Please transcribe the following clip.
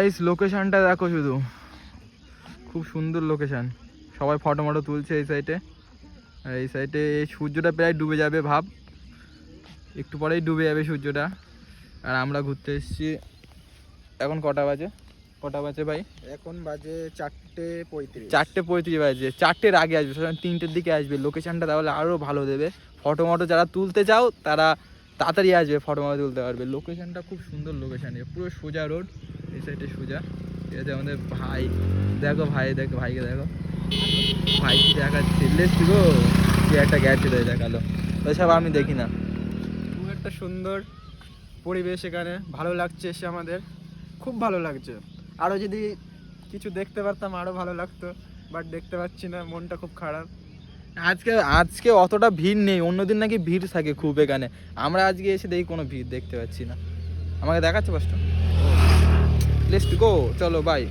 Guys লোকেশনটা দেখো শুধু, খুব সুন্দর লোকেশন। সবাই ফটো মটো তুলছে এই সাইডে, আর এই সাইডে সূর্যটা প্রায় ডুবে যাবে ভাব, একটু পরেই ডুবে যাবে সূর্যটা। আর আমরা ঘুরতে এসেছি। এখন কটা বাজে ভাই? এখন বাজে 4:35। 4:35 বাজে। 4টের আগে আসবে, 3টের দিকে আসবে। লোকেশনটা তাহলে আরও ভালো দেবে। ফটো মটো যারা তুলতে চাও তারা তাড়াতাড়ি আসবে, ফটো মটো তুলতে পারবে। লোকেশনটা খুব সুন্দর লোকেশান, পুরো সোজা রোড, এই সাইডে সোজা। ঠিক আছে, আমাদের ভাই দেখো, ভাইকে দেখো, ভাই কি দেখাচ্ছে, লেটস গো। কি একটা গেছে দেখালো, ওইসব আমি দেখি না। খুব একটা সুন্দর পরিবেশ এখানে, ভালো লাগছে এসে, আমাদের খুব ভালো লাগছে। আরও যদি কিছু দেখতে পারতাম আরও ভালো লাগতো, বাট দেখতে পাচ্ছি না, মনটা খুব খারাপ। আজকে অতটা ভিড় নেই, অন্যদিন নাকি ভিড় থাকে খুব এখানে। আমরা আজকে এসে দেখি কোনো ভিড় দেখতে পাচ্ছি না। আমাকে দেখাচ্ছে বাসটা, লেটস গো, চলো বাই।